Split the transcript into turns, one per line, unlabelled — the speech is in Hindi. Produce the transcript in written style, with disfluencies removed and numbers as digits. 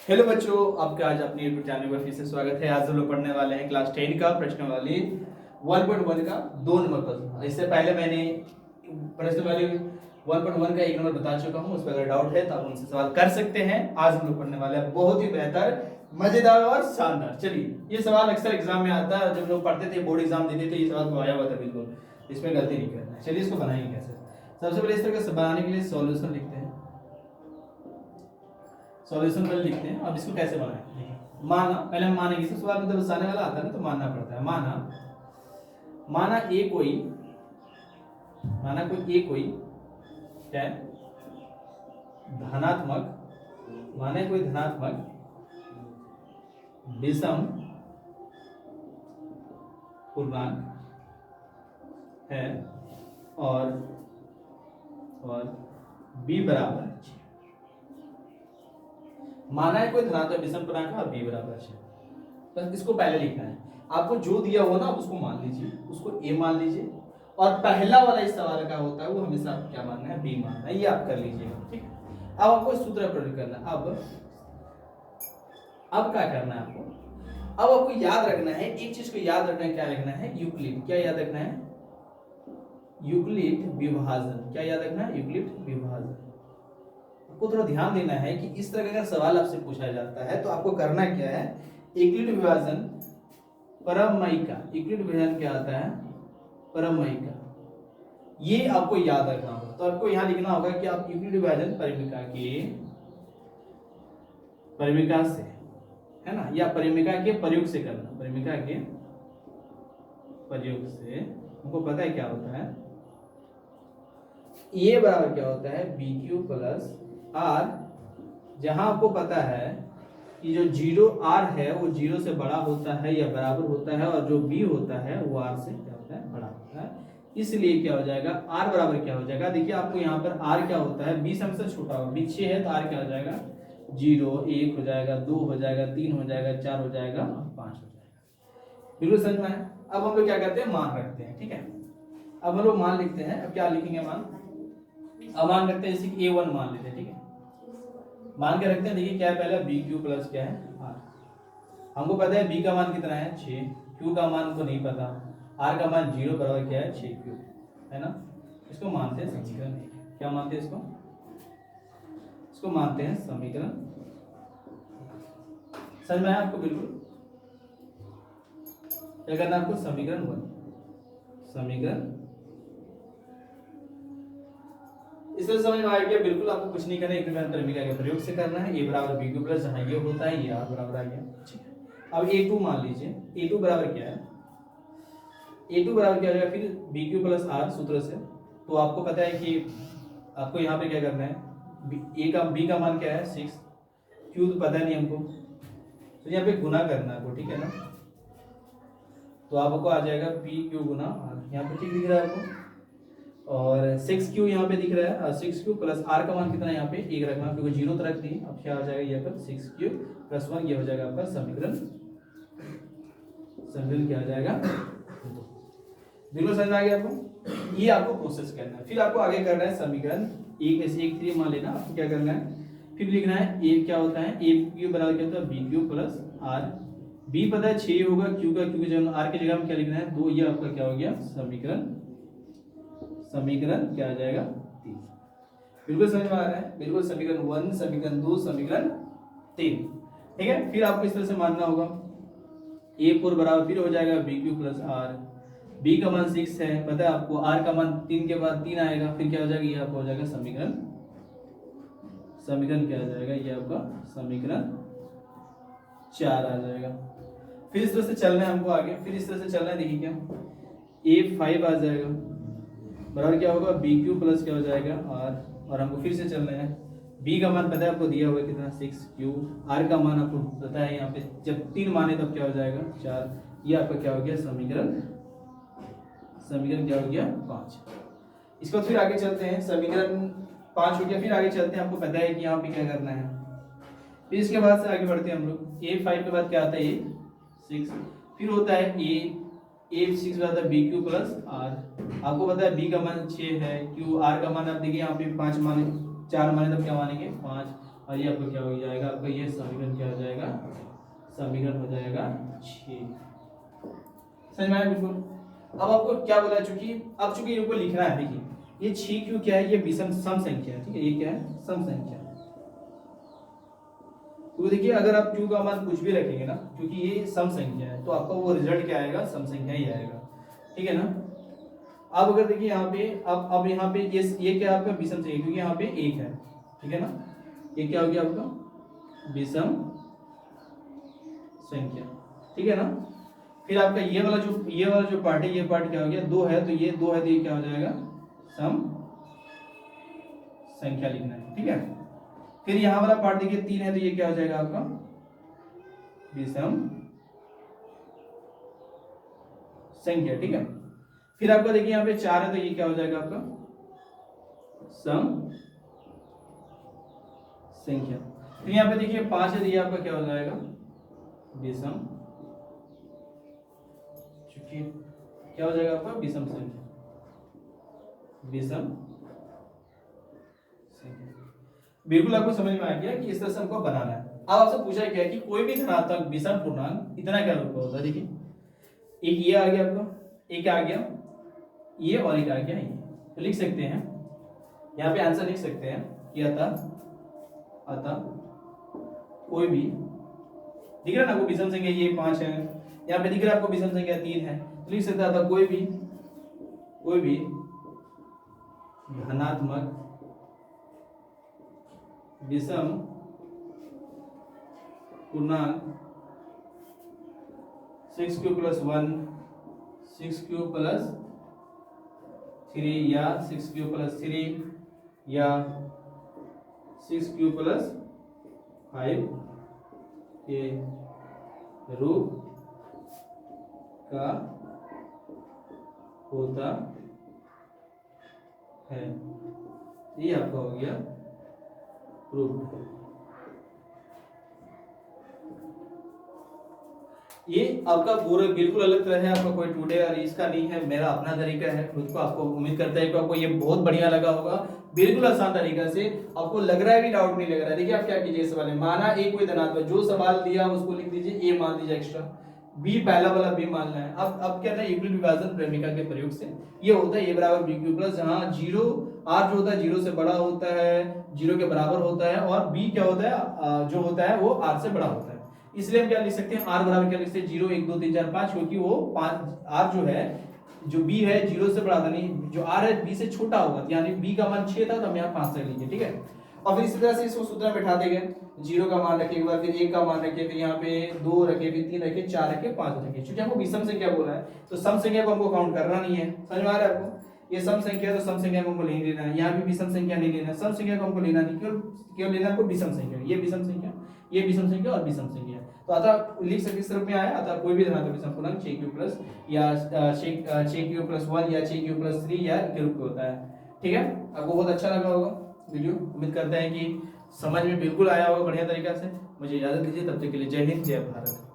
हेलो बच्चों, आपका आज अपने यूट्यूब चैनल पर फिर से स्वागत है। आज हम लोग पढ़ने वाले हैं क्लास 10 का प्रश्नावली 1.1 का 2 नंबर प्रश्न। इससे पहले मैंने प्रश्नावली 1.1 का 1 नंबर बता चुका हूं। उस पर अगर डाउट है तो आप उनसे सवाल कर सकते हैं। आज हम लोग पढ़ने वाले हैं बहुत ही बेहतर, मजेदार और शानदार। चलिए, ये सवाल अक्सर एग्जाम में आता है। जब लोग पढ़ते थे, बोर्ड एग्जाम देते थे, ये सवाल तो आया हुआ था बिल्कुल। इसमें गलती नहीं करना है। चलिए, इसको बनाएंगे कैसे। सबसे पहले इस तरह से बनाने के लिए सॉल्यूशन लिखते हैं। सॉल्यूशन पहले लिखते हैं। अब इसको कैसे बनाएं, माना पहले हम मानेंगे। इस सवाल में जब बसाने वाला आता है ना तो मानना पड़ता है। माना ए कोई क्या है, धनात्मक, माने कोई धनात्मक विषम पूर्णांक है और b बराबर, माना है कोई धनात्मक विषम पूर्णांक है और b बराबर 6। बस इसको पहले लिखना है। आपको जो दिया हो ना उसको मान लीजिए, उसको a मान लीजिए, और पहला वाला इस सवाल का होता है वो हमेशा आपको क्या मानना है, b मानना है। ये आप कर लीजिएगा, ठीक है। अब आपको सूत्र प्रयोग करना है। अब क्या करना है आपको, अब आपको याद रखना है एक चीज को, याद रखना है। क्या रखना है, यूक्लिड। क्या याद रखना है, यूक्लिड विभाजन। क्या याद रखना है, यूक्लिड विभाजन। आपको थोड़ा ध्यान देना है कि इस तरह का अगर सवाल आपसे पूछा जाता है तो आपको करना क्या है, यूक्लिड विभाजन परमयिका। यूक्लिड विभाजन क्या आता है, परमयिका। ये आपको याद रखना होगा। तो आपको यहां लिखना होगा कि आप यूक्लिड विभाजन परिमिका से, है ना, या परिमिका के प्रयोग से करना। परिमिका के प्रयोग से हमको पता है क्या होता है, ये बराबर क्या होता है, बी क्यू प्लस आर। जहां आपको पता है कि जो जीरो आर है वो जीरो से बड़ा होता है या बराबर होता है, और जो बी होता है वो आर से क्या होता है, बड़ा होता है। इसलिए क्या हो जाएगा, आर बराबर क्या हो जाएगा, देखिए आपको यहाँ पर आर क्या होता है, बी से हमसे छोटा होगा। बी 6 है तो आर क्या हो जाएगा, 0, 1 हो जाएगा, 2 हो जाएगा, 3 हो जाएगा, 4 हो जाएगा, 5 हो जाएगा। बिल्कुल समझ में आया। अब हम लोग क्या करते हैं, मान रखते हैं, ठीक है। अब हम लोग मान लिखते हैं। अब क्या लिखेंगे, मान। अब मान रखते हैं, जैसे a1 मान लेते हैं, ठीक है। मान के रखते हैं। देखिए क्या है, पहले बी क्यू प्लस क्या है, आर। हमको पता है b का मान कितना है, 6। q का मान को नहीं पता। r का मान 0 बराबर क्या है, 6q, है ना। इसको मानते हैं समीकरण। क्या मानते हैं इसको, इसको मानते हैं समीकरण। समझ में आया आपको, बिल्कुल। क्या करना है आपको, समीकरण 1, समीकरण। इस तरह समझ में आ गया, बिल्कुल। आपको कुछ नहीं करना है, एक परिमिका के प्रयोग से करना है। a बराबर बी क्यू प्लस, जहां ये होता है ये r बराबर आ गया, ठीक है। अब a2 मान लीजिए। a2 बराबर क्या है, a2 बराबर क्या हो जाएगा, फिर बी क्यू प्लस आर सूत्र से। तो आपको पता है कि आपको यहाँ पे क्या करना है, b का मान क्या है, 6। q तो पता नहीं हमको, तो यहाँ पे गुना करना है आपको, ठीक है ना। तो आपको आ जाएगा पी क्यू गुना आर, यहाँ पे ठीक दिख रहा है आपको। और 6q यहाँ पे दिख रहा है, 6q प्लस r का मान कितना है, यहाँ पे 1 रखना, क्योंकि 0 तो रख दी। अब क्या हो जाएगा यहाँ पर, 6q प्लस 1, ये हो जाएगा आपका समीकरण। समीकरण क्या हो जाएगा, बिल्कुल समझ में आ गया आपको। ये आपको प्रोसेस करना है। फिर आपको आगे करना है समीकरण 1 मान लेना। आपको क्या करना है, फिर लिखना है a क्या होता है, a क्यू बराबर क्या होता है, B Q plus R. b पता है 6 होगा, q का, q की जगह r की जगह में क्या लिखना है, 2। ये आपका क्या हो गया, समीकरण। समीकरण क्या आ जाएगा, 3। बिल्कुल समझ में आ रहा है, बिल्कुल। समीकरण 1, समीकरण 2, समीकरण 3, ठीक है। फिर आपको इस तरह से मानना होगा, a4 बराबर फिर हो जाएगा B Q plus R. b का मान 6 है, पता है आपको। r का मान 3 के बाद 3 आएगा, फिर क्या हो जाएगा, ये आपका हो जाएगा समीकरण। समीकरण क्या आ जाएगा, ये आपका समीकरण 4 आ जाएगा। फिर इस तरह से चलना है हमको आगे। फिर इस तरह से चलना है, देखिए क्या, a5 आ जाएगा बराबर क्या होगा, बी क्यू प्लस क्या हो जाएगा, आर। और हमको फिर से चलना है। b का मान पता है आपको, दिया हुआ है कितना, 6q। r का मान आपको पता है, यहाँ पे जब 3 माने तब क्या हो जाएगा, 4। ये आपका क्या हो गया, समीकरण। समीकरण क्या हो गया, 5। इसको फिर आगे चलते हैं। समीकरण 5 हो गया, फिर आगे चलते हैं। आपको पता है कि यहाँ पे क्या करना है। फिर इसके बाद से आगे बढ़ते हैं हम लोग। a5 के बाद क्या आता है, a6। फिर होता है a6 आता है बी क्यू प्लस आर। आपको पता है b का मान 6 है, q r का मान आप देखिए यहाँ पे 5 माने, 4 माने तब क्या मानेंगे, 5। और ये आपका क्या हो जाएगा, आपका ये समीकरण क्या हो जाएगा, समीकरण हो जाएगा 6। समझ में आया बिल्कुल। अब आपको क्या बोला, चूंकि अब चूंकि इनको लिखना है, देखिए ये 6q क्या है, ये विषम सम संख्या है, ठीक है, ये क्या है, सम संख्या। तो देखिए अगर आप q का मान कुछ भी रखेंगे ना, क्योंकि ये सम संख्या है, तो आपका वो रिजल्ट क्या आएगा, सम संख्या ही आएगा, ठीक है ना। अब अगर देखिए यहाँ पे अब यहाँ पे ये क्या आपका विषम संख्या, क्योंकि यहाँ पे 1 है, ठीक है ना, ये क्या हो गया आपका विषम संख्या, ठीक है ना। फिर आपका ये वाला जो पार्ट है, ये पार्ट क्या हो गया, 2 है, तो ये 2 है, तो ये क्या हो जाएगा, सम संख्या लिखना है, ठीक है। फिर यहाँ वाला पार्ट देखिए 3 है, तो ये क्या हो जाएगा आपका विषम संख्या, ठीक है। फिर आपका देखिए यहाँ पे 4 है, तो ये क्या हो जाएगा आपका सम संख्या। फिर यहाँ पे देखिए 5 है, तो ये आपका क्या हो जाएगा विषम, चूंकि क्या हो जाएगा आपका विषम संख्या, विषम संख्या। बिल्कुल आपको समझ में आ गया कि इस तरह से हमको बनाना है। अब आपसे पूछा गया कि कोई भी धनात्मक विषम पूर्णांक इतना क्या रूप का होता है, देखिए एक ये आ गया आपका, एक आ गया ये, और एक आ गया ये, तो लिख सकते हैं यहाँ पे आंसर लिख सकते हैं कि अतः कोई भी, दिख रहा है ना आपको विषम संख्या ये 5 है, यहाँ पे दिख रहा है आपको विषम संख्या 3 है, तो लिख सकते हैं कोई भी धनात्मक विषम पूर्णांक 6q + 1, 6q + 3 या 6q + 3 या 6q + 5 के रूप का होता है, ये आपका हो गया प्रूफ। ये आपका पूरा बिल्कुल अलग तरह है, आपका कोई टुडे और इसका नहीं है, मेरा अपना तरीका है खुद को। आपको उम्मीद करता है कि आपको ये बहुत बढ़िया लगा होगा, बिल्कुल आसान तरीका से। आपको लग रहा है भी डाउट नहीं लग रहा है, देखिए आप क्या कीजिए, सवाल है माना ए कोई धनात्मक, जो सवाल दिया उसको लिख दीजिए ए मान दीजिए एक्स्ट्रा, बी पहला वाला बी मानना है। अब क्या है, युगल विभाजन प्रेमिका के प्रयोग से ये होता है a = bq+, जहां जीरो r जो होता है 0 से बड़ा होता है, 0 के बराबर होता है, और b क्या होता है, जो होता है वो r से बड़ा होता है। इसलिए हम क्या लिख सकते हैं, r बराबर क्या लिख सकते हैं 0 1 2 3 4 5, क्योंकि वो 5 r जो है, जो b है 0 से बड़ा था, नहीं जो r है b से छोटा होगा, यानी b का मान 6 था, तो हम यहाँ 5 रख लीजिए, ठीक है। और फिर इसी तरह से इसको सूत्र में बैठा देंगे, 0 का मान रखे, एक बार फिर 1 का मान रखे, फिर यहाँ पे 2 रखे, फिर 3 रखे, 4 रखे, 5 रखे। क्योंकि हमको विषम संख्या बोला है, तो सम संख्या को हमको काउंट करना नहीं है, समझ में आ रहा है आपको। ये सम संख्या है, तो सम संख्या को हमको नहीं लेना है, यहाँ भी विषम संख्या नहीं लेना है, सम संख्या को हमको लेना नहीं, केवल लेना हमको विषम संख्या, ये विषम संख्या, ये विषम संख्या और विषम संख्या। तो अतः लिख सकते इस रूप में आया, अतः कोई भी धनात्मक विषम पूर्णांक 6q+ या 6q+1 या 6q+3 या के रूप में होता है, ठीक है। आपको बहुत अच्छा लगा होगा वीडियो, उम्मीद करते हैं कि समझ में बिल्कुल आया होगा बढ़िया तरीका से। मुझे इजाजत दीजिए, तब तक के लिए जय हिंद, जय भारत।